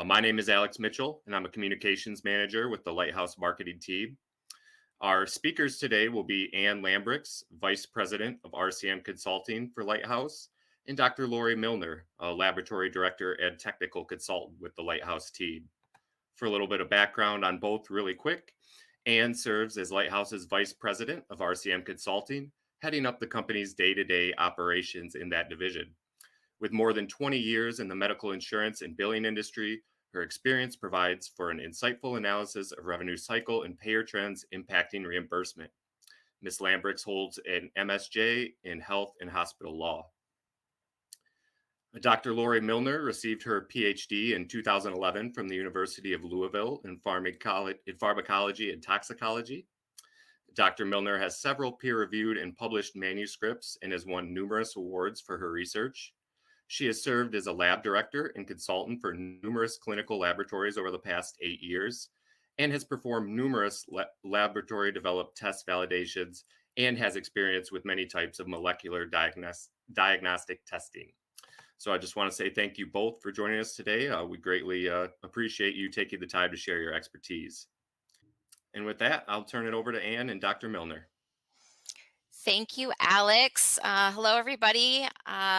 My name is Alex Mitchell, and I'm a communications manager with the Lighthouse marketing team. Our speakers today will be Ann Lambrix, Vice President of RCM Consulting for Lighthouse, and Dr. Lori Milner, a Laboratory Director and Technical Consultant with the Lighthouse team. For a little bit of background on both, really quick, Ann serves as Lighthouse's Vice President of RCM Consulting, heading up the company's day to day operations in that division. With more than 20 years in the medical insurance and billing industry, her experience provides for an insightful analysis of revenue cycle and payer trends impacting reimbursement. Ms. Lambrix holds an MSJ in health and hospital law. Dr. Lori Milner received her PhD in 2011 from the University of Louisville in pharmacology and toxicology. Dr. Milner has several peer-reviewed and published manuscripts and has won numerous awards for her research. She has served as a lab director and consultant for numerous clinical laboratories over the past 8 years and has performed numerous laboratory-developed test validations and has experience with many types of molecular diagnostic testing. So I just want to say thank you both for joining us today. We greatly appreciate you taking the time to share your expertise. And with that, I'll turn it over to Ann and Dr. Milner. Thank you, Alex. Hello, everybody.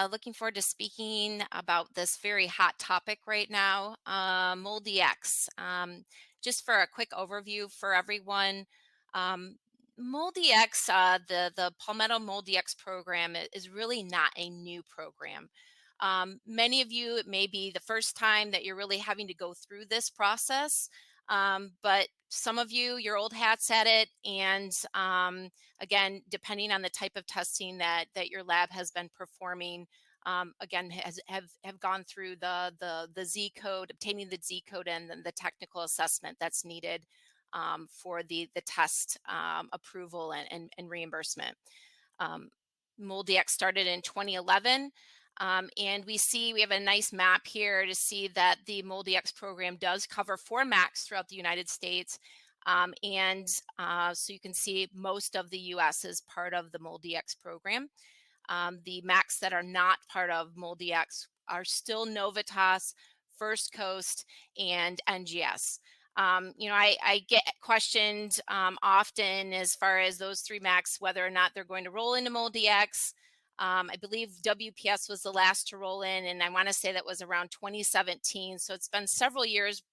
Looking forward to speaking about this very hot topic right now, MolDX. Just for a quick overview for everyone, MolDX, the Palmetto MolDX program is really not a new program. Many of you, it may be the first time that you're really having to go through this process, but some of you, you're old hats at it, and again, depending on the type of testing that your lab has been performing, again, have gone through the Z code, obtaining the Z code, and then the technical assessment that's needed for the test approval and reimbursement. MolDX started in 2011. And we have a nice map here to see that the MolDX program does cover 4 MACs throughout the United States. So you can see most of the US is part of the MolDX program. The MACs that are not part of MolDX are still Novitas, First Coast, and NGS. I get questioned often as far as those 3 MACs, whether or not they're going to roll into MolDX. I believe WPS was the last to roll in, and I want to say that was around 2017. So it's been several years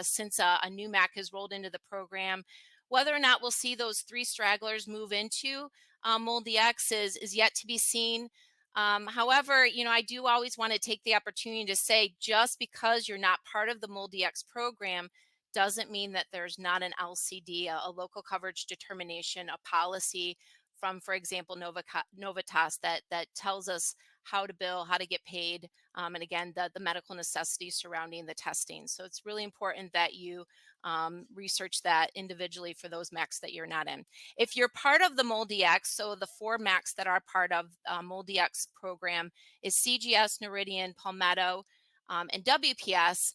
since a new MAC has rolled into the program. Whether or not we'll see those 3 stragglers move into MolDX is yet to be seen. However, I do always want to take the opportunity to say, just because you're not part of the MolDX program doesn't mean that there's not an LCD, a local coverage determination, a policy from, for example, Novitas that tells us how to bill, how to get paid, and again, the medical necessities surrounding the testing. So it's really important that you research that individually for those MACs that you're not in. If you're part of the MolDX, so the 4 MACs that are part of MolDX program is CGS, Noridian, Palmetto, and WPS.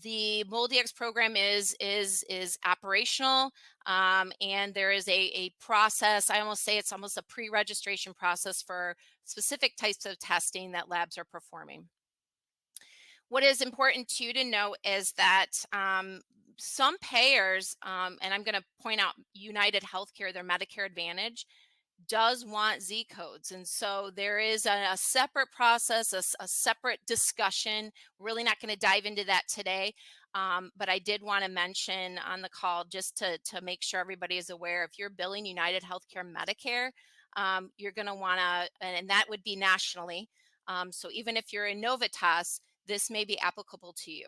The MolDX program is operational, and there is a process. I almost say it's almost a pre-registration process for specific types of testing that labs are performing. What is important too to know is that some payers, and I'm going to point out United Healthcare, their Medicare Advantage, does want Z codes. And so there is a separate process, a separate discussion. Really not going to dive into that today. But I did want to mention on the call, just to make sure everybody is aware, if you're billing United Healthcare Medicare, you're going to want to, and that would be nationally. So even if you're in Novitas, this may be applicable to you.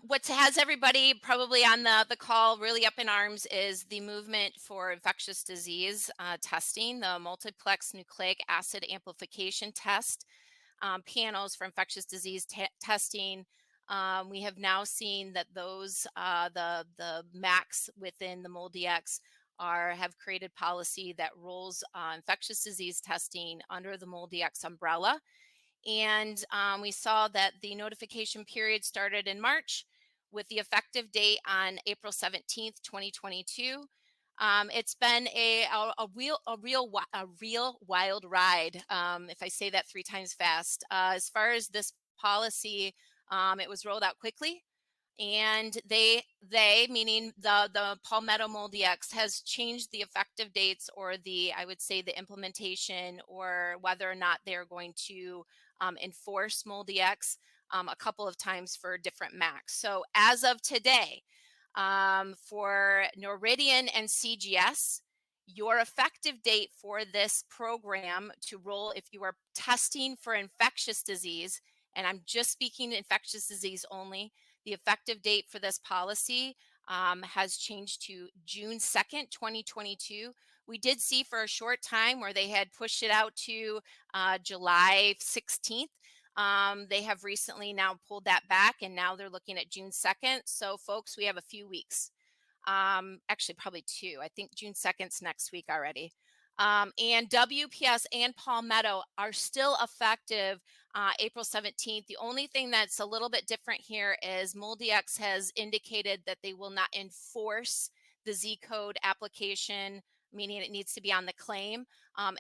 What has everybody probably on the call really up in arms is the movement for infectious disease testing, the multiplex nucleic acid amplification test panels for infectious disease testing. We have now seen that those the MACs within the MolDX have created policy that rolls infectious disease testing under the MolDX umbrella. And we saw that the notification period started in March with the effective date on April 17th, 2022. It's been a real wild ride. If I say that 3 times fast. As far as this policy, it was rolled out quickly, and they meaning the Palmetto MolDX has changed the effective dates, or the, I would say, the implementation, or whether or not they're going to enforce MolDX a couple of times for different MACs. So as of today, for Noridian and CGS, your effective date for this program to roll, if you are testing for infectious disease, and I'm just speaking infectious disease only, the effective date for this policy has changed to June 2nd, 2022. We did see for a short time where they had pushed it out to July 16th. They have recently now pulled that back, and now they're looking at June 2nd. So folks, we have a few weeks. Actually probably 2. I think June 2nd's next week already. And WPS and Palmetto are still effective April 17th. The only thing that's a little bit different here is MolDX has indicated that they will not enforce the Z-code application, meaning it needs to be on the claim,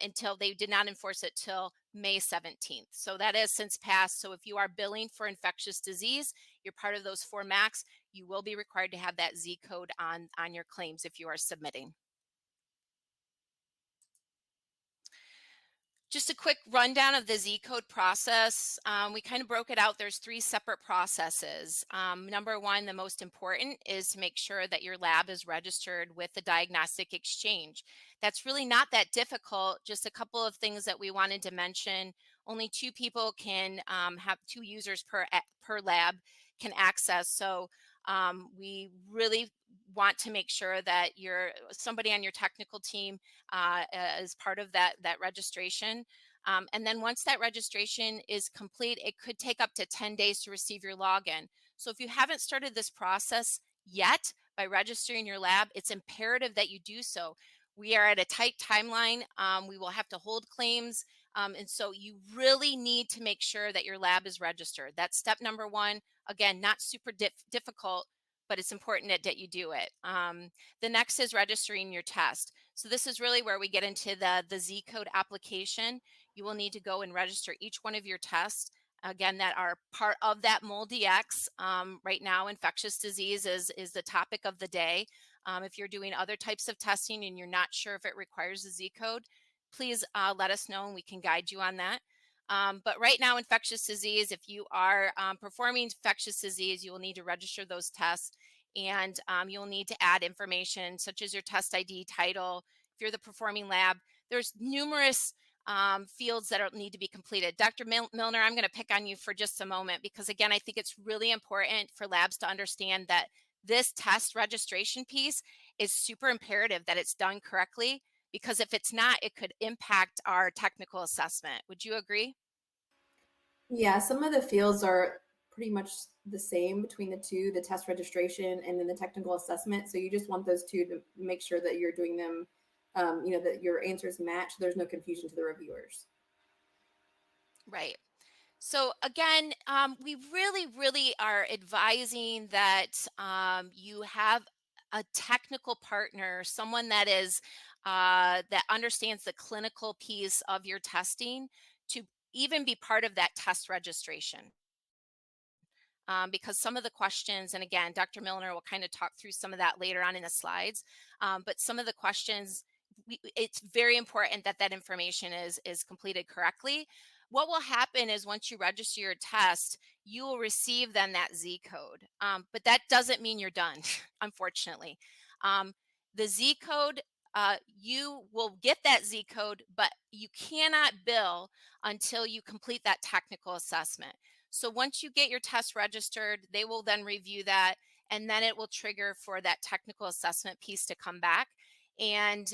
until they did not enforce it till May 17th. So that has since passed. So if you are billing for infectious disease, you're part of those 4 MACs, you will be required to have that Z code on your claims if you are submitting. Just a quick rundown of the ZCode process. We kind of broke it out. There's 3 separate processes. Number 1, the most important, is to make sure that your lab is registered with the Diagnostic Exchange. That's really not that difficult. Just a couple of things that we wanted to mention. Only 2 people can have 2 users per lab can access. So we really want to make sure that somebody on your technical team is part of that registration. And then once that registration is complete, it could take up to 10 days to receive your login. So if you haven't started this process yet by registering your lab, it's imperative that you do so. We are at a tight timeline. We will have to hold claims. And so you really need to make sure that your lab is registered. That's step number 1. Again, not super difficult, but it's important that you do it. The next is registering your test. So this is really where we get into the Z-code application. You will need to go and register each one of your tests, again, that are part of that MolDX. Right now, infectious disease is the topic of the day. If you're doing other types of testing and you're not sure if it requires a Z-code, please let us know and we can guide you on that. But right now, infectious disease, if you are performing infectious disease, you will need to register those tests, and you'll need to add information such as your test ID, title. If you're the performing lab, there's numerous fields that need to be completed. Dr. Milner, I'm going to pick on you for just a moment because, again, I think it's really important for labs to understand that this test registration piece is super imperative that it's done correctly, because if it's not, it could impact our technical assessment. Would you agree? Yeah, some of the fields are pretty much the same between the 2, the test registration and then the technical assessment. So you just want those 2 to make sure that you're doing them, that your answers match. There's no confusion to the reviewers. Right. So again, we really are advising that you have a technical partner, someone that is that understands the clinical piece of your testing, to even be part of that test registration. Because some of the questions, and again, Dr. Milner will kind of talk through some of that later on in the slides, but some of the questions, it's very important that that information is completed correctly. What will happen is once you register your test, you will receive then that Z code, but that doesn't mean you're done, unfortunately. The Z code, you will get that Z code, but you cannot bill until you complete that technical assessment. So once you get your test registered, they will then review that, and then it will trigger for that technical assessment piece to come back. And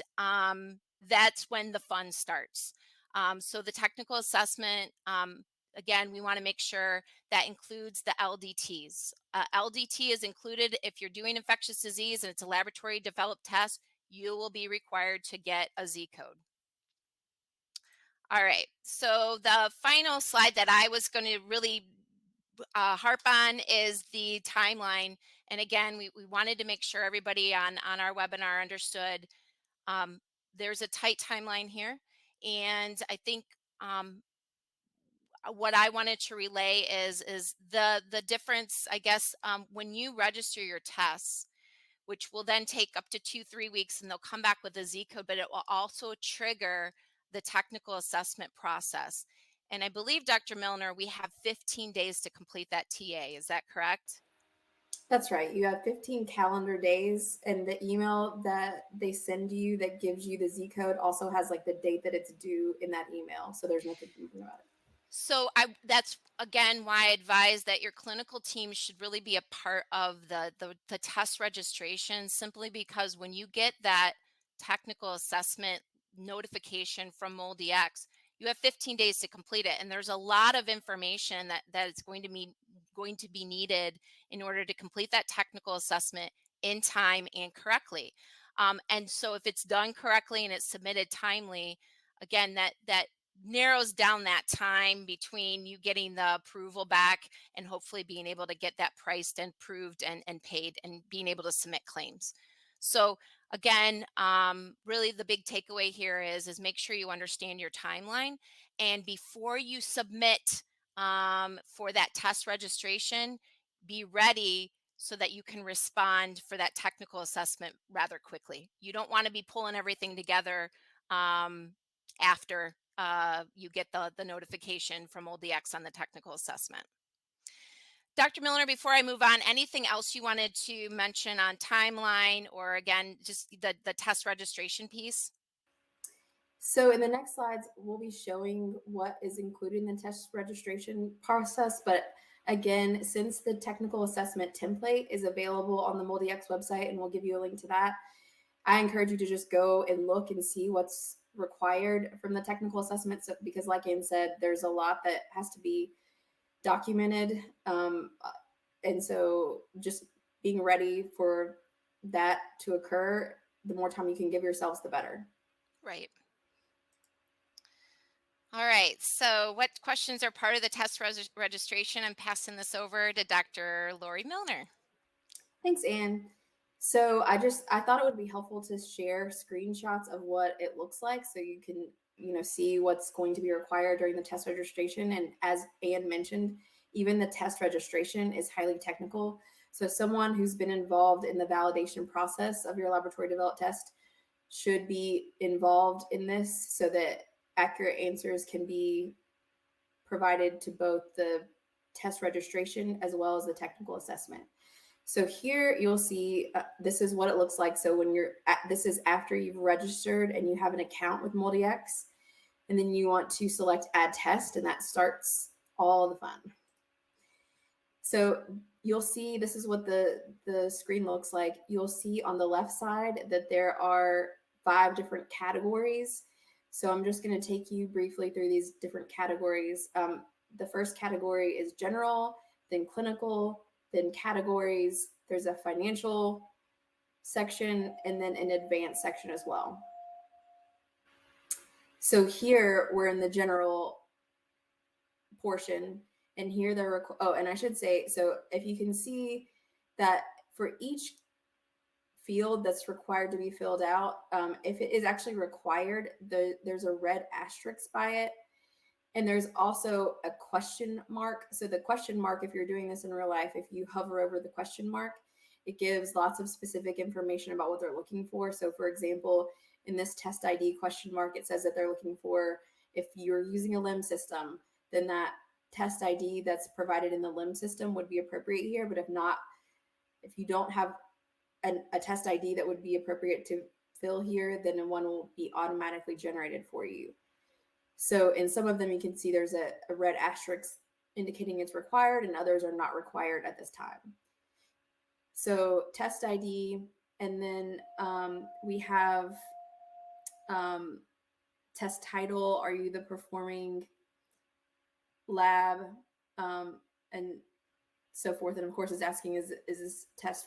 that's when the fun starts. So the technical assessment, again, we want to make sure that includes the LDTs. LDT is included if you're doing infectious disease and it's a laboratory developed test. You will be required to get a Z code. All right, so the final slide that I was going to really harp on is the timeline. And again, we wanted to make sure everybody on our webinar understood there's a tight timeline here. And I think what I wanted to relay is the difference, I guess, when you register your tests, which will then take up to 2-3 weeks, and they'll come back with a Z code, but it will also trigger the technical assessment process. And I believe, Dr. Milner, we have 15 days to complete that TA. Is that correct? That's right. You have 15 calendar days, and the email that they send you that gives you the Z code also has like the date that it's due in that email. So there's no confusion about it. So that's again why I advise that your clinical team should really be a part of the test registration, simply because when you get that technical assessment notification from MolDX, you have 15 days to complete it, and there's a lot of information that is going to be needed in order to complete that technical assessment in time and correctly. And so if it's done correctly and it's submitted timely, again, that narrows down that time between you getting the approval back and hopefully being able to get that priced and proved and paid and being able to submit claims. So again, really the big takeaway here is make sure you understand your timeline, and before you submit for that test registration, be ready so that you can respond for that technical assessment rather quickly. You don't want to be pulling everything together after you get the notification from MolDX on the technical assessment. Dr. Milner, before I move on, anything else you wanted to mention on timeline, or again, just the test registration piece? So in the next slides, we'll be showing what is included in the test registration process. But again, since the technical assessment template is available on the MolDX website, and we'll give you a link to that, I encourage you to just go and look and see what's required from the technical assessment. So, because like Ann said, there's a lot that has to be documented. And so just being ready for that to occur, the more time you can give yourselves, the better. Right. All right, so what questions are part of the test registration? I'm passing this over to Dr. Lori Milner. Thanks, Ann. So I thought it would be helpful to share screenshots of what it looks like so you can, see what's going to be required during the test registration. And as Ann mentioned, even the test registration is highly technical. So someone who's been involved in the validation process of your laboratory developed test should be involved in this so that accurate answers can be provided to both the test registration as well as the technical assessment. So here you'll see this is what it looks like. So when this is after you've registered and you have an account with MolDX, and then you want to select add test, and that starts all the fun. So you'll see this is what the screen looks like. You'll see on the left side that there are 5 different categories. So I'm just going to take you briefly through these different categories. The first category is general, then clinical, then categories. There's a financial section, and then an advanced section as well. So here we're in the general portion, and here and I should say, so if you can see that for each field that's required to be filled out, if it is actually required, there's a red asterisk by it. And there's also a question mark. So the question mark, if you're doing this in real life, if you hover over the question mark, it gives lots of specific information about what they're looking for. So for example, in this test ID question mark, it says that they're looking for, if you're using a LIMS system, then that test ID that's provided in the LIMS system would be appropriate here. But if not, if you don't have a test ID that would be appropriate to fill here, then one will be automatically generated for you. So in some of them, you can see there's a red asterisk indicating it's required, and others are not required at this time. So test ID, and then we have test title. Are you the performing lab, and so forth? And of course, it's asking, is this test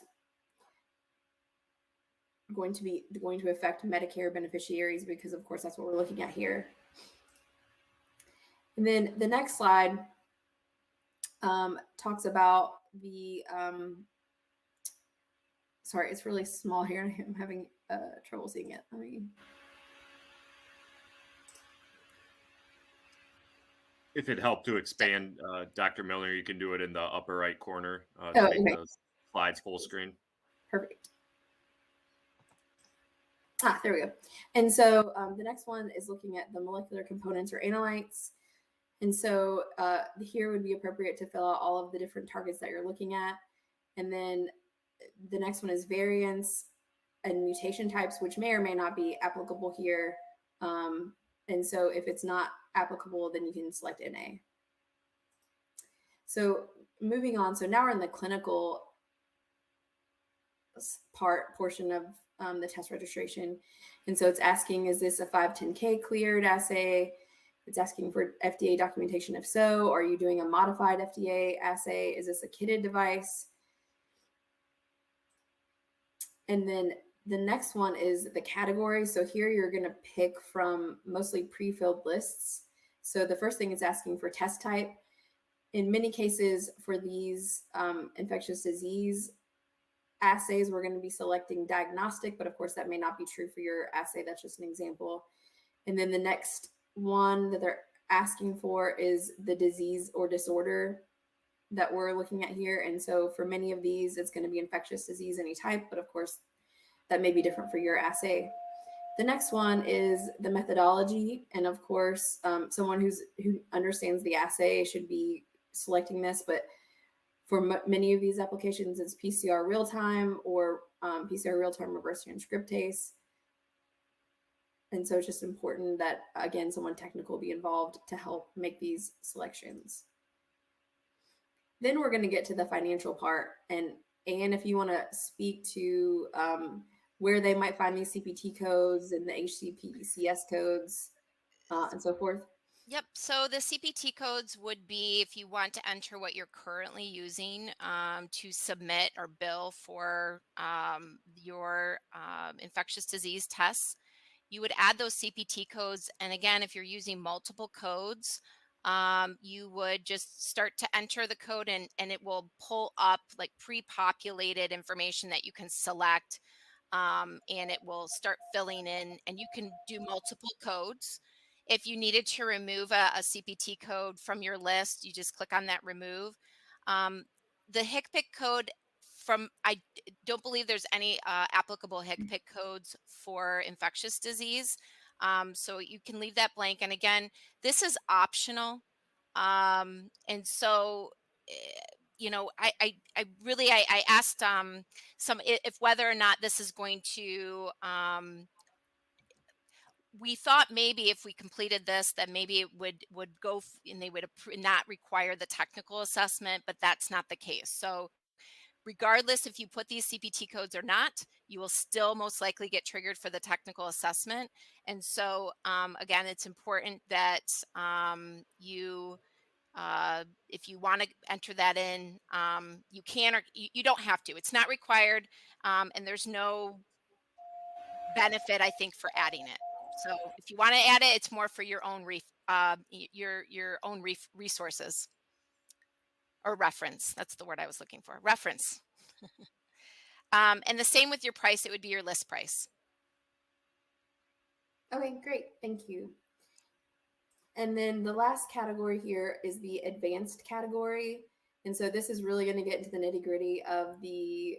going to affect Medicare beneficiaries? Because of course, that's what we're looking at here. And then the next slide talks about the sorry, it's really small here and I'm having trouble seeing it. Let me. If it helped to expand, Dr. Miller, you can do it in the upper right corner to Oh, make okay. those slides full screen. Perfect. There we go. And so the next one is looking at the molecular components or analytes. And so here would be appropriate to fill out all of the different targets that you're looking at. And then the next one is variants and mutation types, which may or may not be applicable here. And so if it's not applicable, then you can select NA. So moving on, so now we're in the clinical portion of the test registration. And so it's asking, is this a 510K cleared assay? It's asking for FDA documentation. If so, are you doing a modified FDA assay? Is this a kitted device? And then the next one is the category. So here you're going to pick from mostly pre-filled lists. So the first thing is asking for test type. In many cases for these infectious disease assays, we're going to be selecting diagnostic, but of course that may not be true for your assay. That's just an example. And then the next one that they're asking for is the disease or disorder that we're looking at here. And so for many of these, it's going to be infectious disease, any type, but of course that may be different for your assay. The next one is the methodology. And of course, someone who understands the assay should be selecting this, but for many of these applications, it's PCR real-time or PCR real-time reverse transcriptase. And so it's just important that, again, someone technical be involved to help make these selections. Then we're going to get to the financial part. And if you want to speak to where they might find these CPT codes and the HCPCS codes and so forth. Yep. So the CPT codes would be if you want to enter what you're currently using to submit or bill for your infectious disease tests. You would add those CPT codes. And again, if you're using multiple codes, you would just start to enter the code and it will pull up like pre-populated information that you can select. And it will start filling in, and you can do multiple codes. If you needed to remove a CPT code from your list, you just click on that remove. The HCPCS code I don't believe there's any applicable HCPCS codes for infectious disease. So you can leave that blank. And again, this is optional. And so, you know, I really asked if whether or not this is going to, we thought maybe if we completed this, that maybe it would go and they would not require the technical assessment, but that's not the case. So regardless if you put these CPT codes or not, you will still most likely get triggered for the technical assessment. And so again, it's important that you if you want to enter that in, you can, or you don't have to. It's not required, and there's no benefit, I think, for adding it. So if you want to add it, it's more for your own resources or reference. That's the word I was looking for. Reference. And the same with your price. It would be your list price. Okay, great. Thank you. And then the last category here is the advanced category. And so this is really going to get into the nitty gritty of the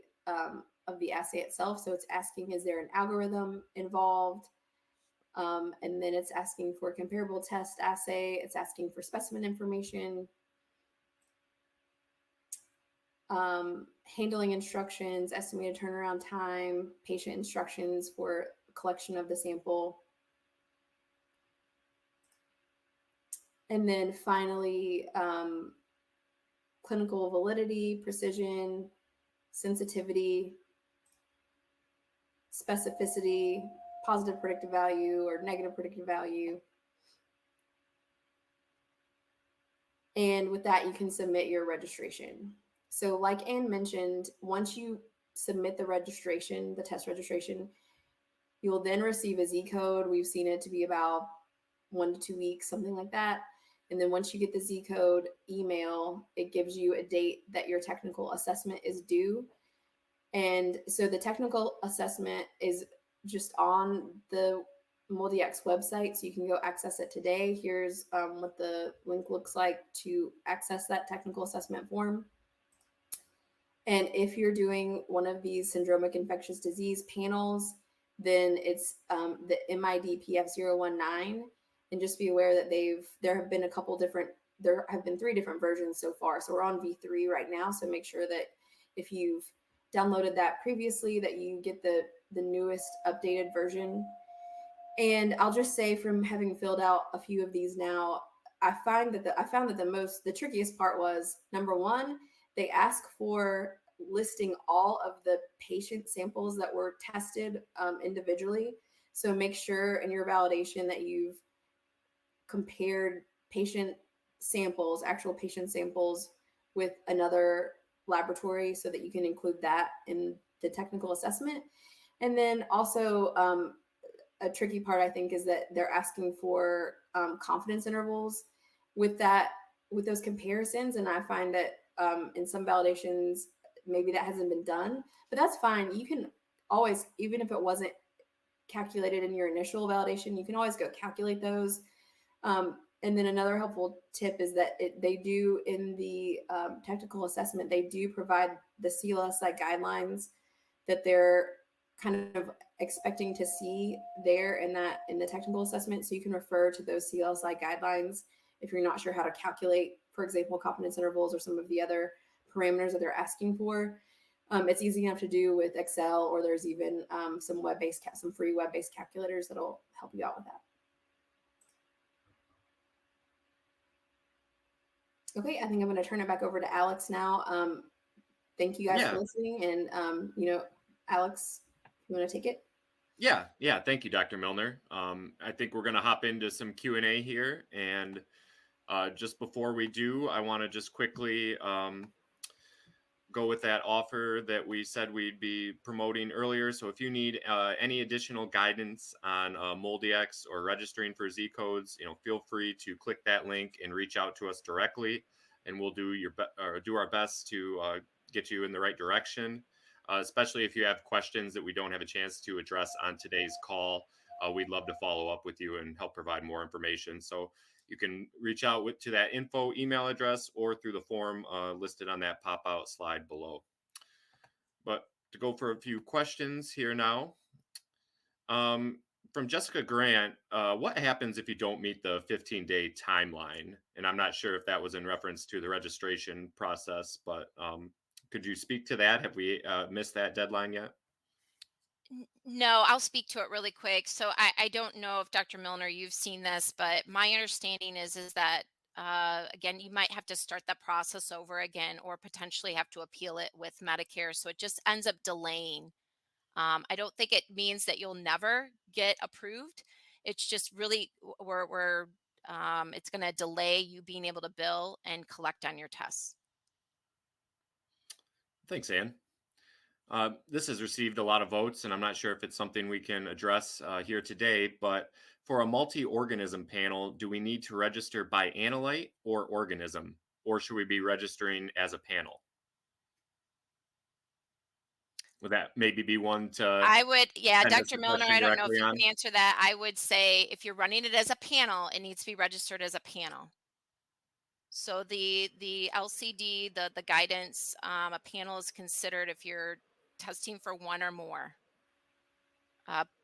assay itself. So it's asking, is there an algorithm involved? And then it's asking for comparable test assay. It's asking for specimen information, handling instructions, estimated turnaround time, patient instructions for collection of the sample. And then finally, clinical validity, precision, sensitivity, specificity, positive predictive value or negative predictive value. And with that, you can submit your registration. So like Anne mentioned, once you submit the registration, the test registration, you will then receive a Z-code. We've seen it to be about 1 to 2 weeks, something like that. And then once you get the Z-code email, it gives you a date that your technical assessment is due. And so the technical assessment is just on the MolDX website, so you can go access it today. Here's what the link looks like to access that technical assessment form. And if you're doing one of these syndromic infectious disease panels, then it's the MIDPF019. And just be aware that there have been 3 different versions so far. So we're on V3 right now. So make sure that if you've downloaded that previously, that you get the newest updated version. And I'll just say, from having filled out a few of these now, I found that the trickiest part was, number one, they ask for listing all of the patient samples that were tested individually. So make sure in your validation that you've compared actual patient samples, with another laboratory, so that you can include that in the technical assessment. And then also, a tricky part, I think, is that they're asking for confidence intervals with those comparisons. And I find that in some validations, maybe that hasn't been done, but that's fine. You can always, even if it wasn't calculated in your initial validation, you can always go calculate those. And then another helpful tip is that they do, in the technical assessment, they do provide the CLSI guidelines that they're kind of expecting to see there in the technical assessment. So you can refer to those CLSI guidelines if you're not sure how to calculate, for example, confidence intervals or some of the other parameters that they're asking for. It's easy enough to do with Excel, or there's even some free web-based calculators that'll help you out with that. Okay, I think I'm going to turn it back over to Alex now. Thank you guys for listening. And, Alex, you want to take it? Yeah. Thank you, Dr. Milner. I think we're going to hop into some Q&A here. And just before we do, I want to just quickly go with that offer that we said we'd be promoting earlier. So if you need any additional guidance on MolDX or registering for Z codes, feel free to click that link and reach out to us directly, and we'll do our best to get you in the right direction. Especially if you have questions that we don't have a chance to address on today's call, we'd love to follow up with you and help provide more information. So you can reach out to that info email address or through the form listed on that pop-out slide below. But to go for a few questions here now. From Jessica Grant, what happens if you don't meet the 15-day timeline? And I'm not sure if that was in reference to the registration process, but could you speak to that? Have we missed that deadline yet? No, I'll speak to it really quick. So I don't know if Dr. Milner, you've seen this, but my understanding is that, again, you might have to start the process over again, or potentially have to appeal it with Medicare. So it just ends up delaying. I don't think it means that you'll never get approved. It's just really, it's going to delay you being able to bill and collect on your tests. Thanks, Ann. This has received a lot of votes, and I'm not sure if it's something we can address here today, but for a multi-organism panel, do we need to register by analyte or organism, or should we be registering as a panel? Would that maybe be one to... Dr. Milner, I don't know if you can answer that. I would say if you're running it as a panel, it needs to be registered as a panel. So the LCD, the guidance, a panel is considered if you're testing for one or more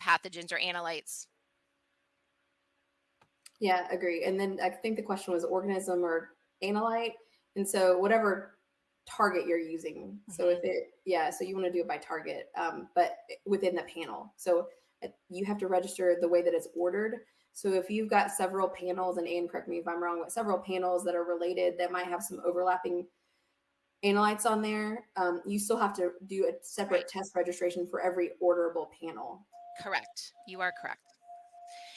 pathogens or analytes. Yeah, agree. And then I think the question was organism or analyte. And so whatever target you're using. Mm-hmm. So so you want to do it by target, but within the panel. So you have to register the way that it's ordered. So if you've got several panels, and Ann, correct me if I'm wrong, but several panels that are related that might have some overlapping analytes on there, you still have to do a separate test registration for every orderable panel. Correct. You are correct.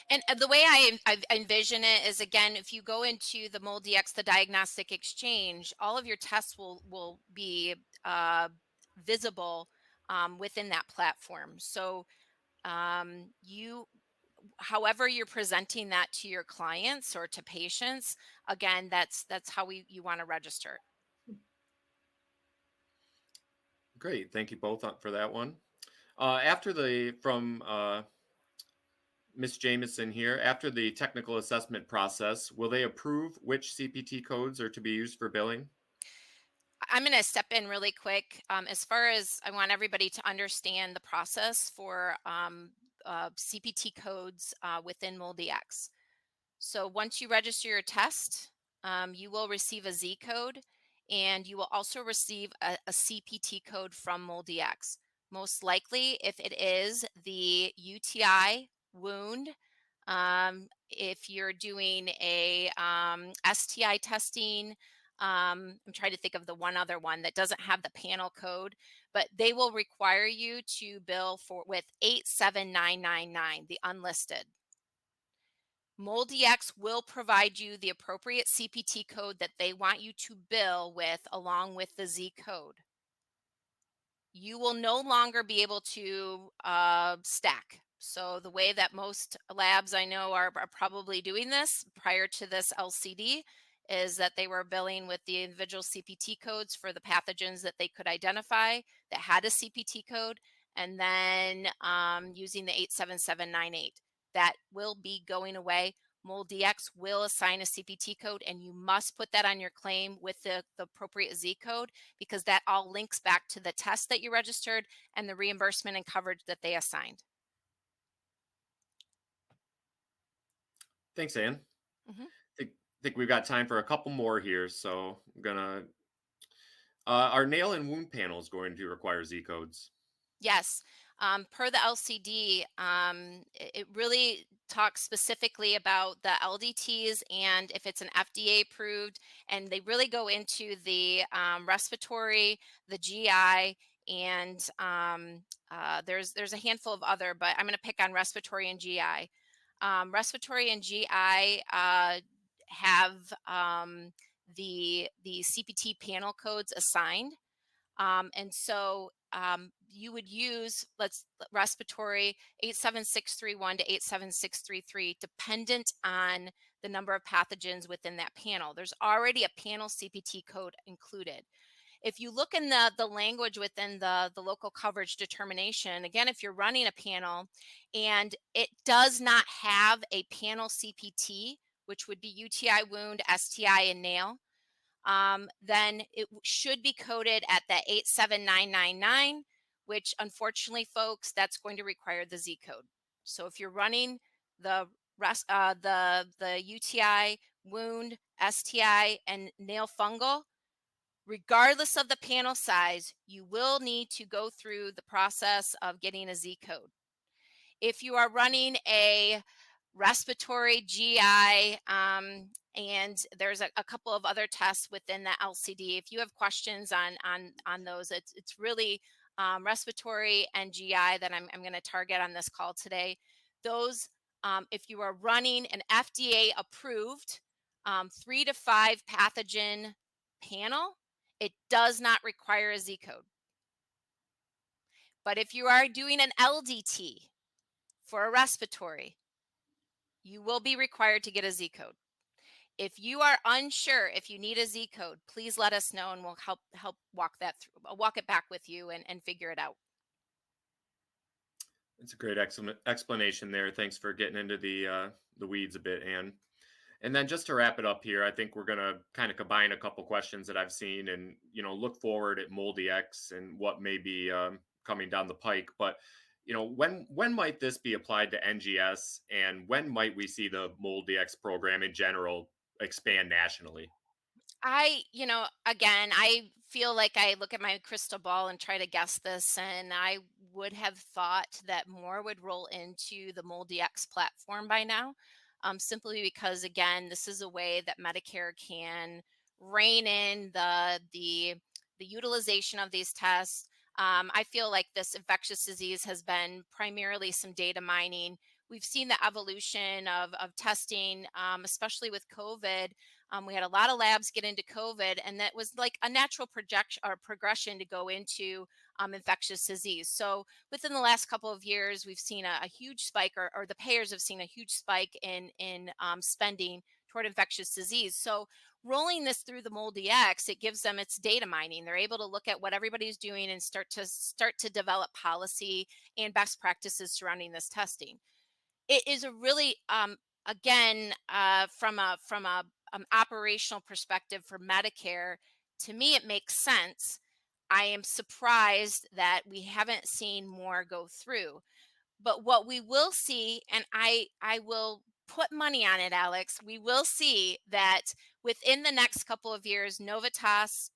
And the way I envision it is, again, if you go into the MolDX, the diagnostic exchange, all of your tests will be visible within that platform. So however you're presenting that to your clients or to patients, again, that's how you want to register. Great. Thank you both for that one. After the from Ms. Jameson here, after the technical assessment process, will they approve which CPT codes are to be used for billing? I'm going to step in really quick. As far as I want everybody to understand the process for CPT codes within MolDX. So once you register your test, you will receive a Z code, and you will also receive a CPT code from MolDX. Most likely, if it is the UTI wound, if you're doing a STI testing, I'm trying to think of the one other one that doesn't have the panel code, but they will require you to bill for with 87999, the unlisted. MolDX will provide you the appropriate CPT code that they want you to bill with, along with the Z code. You will no longer be able to stack. So the way that most labs I know are probably doing this prior to this LCD is that they were billing with the individual CPT codes for the pathogens that they could identify that had a CPT code, and then using the 87798. That will be going away. MolDX will assign a CPT code, and you must put that on your claim with the appropriate Z code, because that all links back to the test that you registered and the reimbursement and coverage that they assigned. Thanks, Ann. Mhm. Think we've got time for a couple more here, so I'm gonna. Are nail and wound panels going to require Z codes? Yes. Per the LCD, it really talks specifically about the LDTs and if it's an FDA approved, and they really go into the respiratory, the GI, and there's a handful of other, but I'm going to pick on respiratory and GI. Respiratory and GI have the CPT panel codes assigned. And so you would use respiratory 87631 to 87633, dependent on the number of pathogens within that panel. There's already a panel CPT code included. If you look in the language within the local coverage determination, again, if you're running a panel and it does not have a panel CPT, which would be UTI wound, STI, and nail, then it should be coded at the 87999, which unfortunately, folks, that's going to require the Z code. So if you're running the the UTI, wound, STI, and nail fungal, regardless of the panel size, you will need to go through the process of getting a Z code. If you are running a respiratory GI, and there's a couple of other tests within the LCD. If you have questions on those, it's really respiratory and GI that I'm going to target on this call today. Those, if you are running an FDA approved 3 to 5 pathogen panel, it does not require a Z code. But if you are doing an LDT for a respiratory, you will be required to get a Z code. If you are unsure if you need a Z code, please let us know, and we'll help walk that through, walk it back with you, and figure it out. It's a great explanation there. Thanks for getting into the weeds a bit, Ann. And then just to wrap it up here, I think we're gonna kind of combine a couple questions that I've seen, and look forward at MolDX and what may be coming down the pike. But when might this be applied to NGS, and when might we see the MolDX program in general expand nationally? Again, I feel like I look at my crystal ball and try to guess this, and I would have thought that more would roll into the MolDX platform by now, simply because, again, this is a way that Medicare can rein in the utilization of these tests. I feel like this infectious disease has been primarily some data mining. We've seen the evolution of testing, especially with COVID. We had a lot of labs get into COVID, and that was like a natural projection or progression to go into infectious disease. So within the last couple of years, we've seen a huge spike, or the payers have seen a huge spike in spending toward infectious disease. So rolling this through the MolDX, it gives them its data mining. They're able to look at what everybody's doing and start to develop policy and best practices surrounding this testing. It is a really again from a operational perspective for Medicare, to me it makes sense. I am surprised that we haven't seen more go through. But what we will see, and I will put money on it, Alex, we will see that within the next couple of years, Novitas,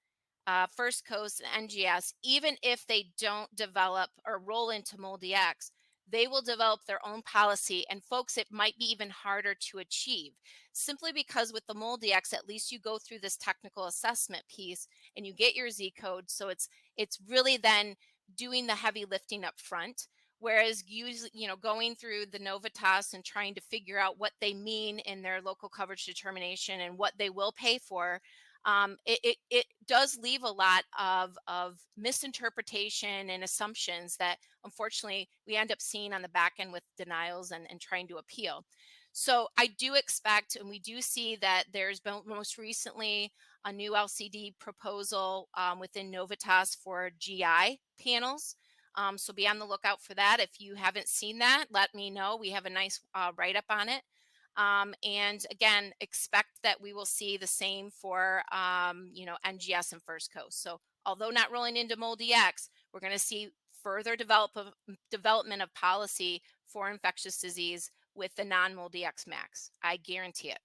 First Coast, and NGS, even if they don't develop or roll into MolDX, they will develop their own policy. And folks, it might be even harder to achieve simply because with the MolDX, at least you go through this technical assessment piece and you get your Z code. So it's really then doing the heavy lifting up front. Whereas usually, going through the Novitas and trying to figure out what they mean in their local coverage determination and what they will pay for, it does leave a lot of misinterpretation and assumptions that unfortunately we end up seeing on the back end with denials and trying to appeal. So I do expect, and we do see that there's been most recently a new LCD proposal within Novitas for GI panels. So be on the lookout for that. If you haven't seen that, let me know. We have a nice write-up on it. And again, expect that we will see the same for, NGS and First Coast. So although not rolling into MolDX, we're going to see further development of policy for infectious disease with the non-MolDX MACs. I guarantee it.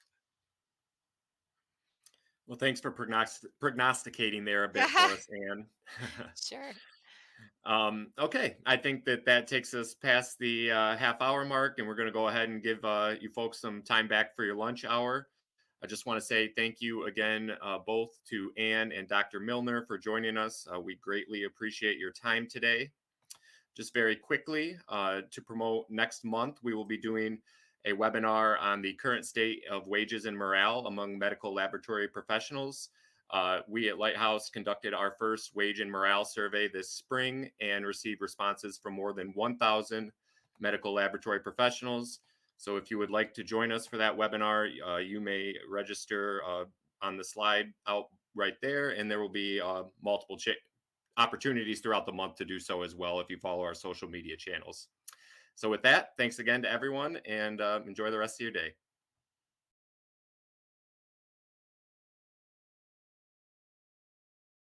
Well, thanks for prognosticating there a bit for us, Anne. Sure. Okay, I think that takes us past the half-hour mark, and we're going to go ahead and give you folks some time back for your lunch hour. I just want to say thank you again, both to Anne and Dr. Milner for joining us. We greatly appreciate your time today. Just very quickly, to promote next month, we will be doing a webinar on the current state of wages and morale among medical laboratory professionals. We at Lighthouse conducted our first wage and morale survey this spring and received responses from more than 1,000 medical laboratory professionals. So if you would like to join us for that webinar, you may register on the slide out right there, and there will be multiple opportunities throughout the month to do so as well if you follow our social media channels. So with that, thanks again to everyone, and enjoy the rest of your day.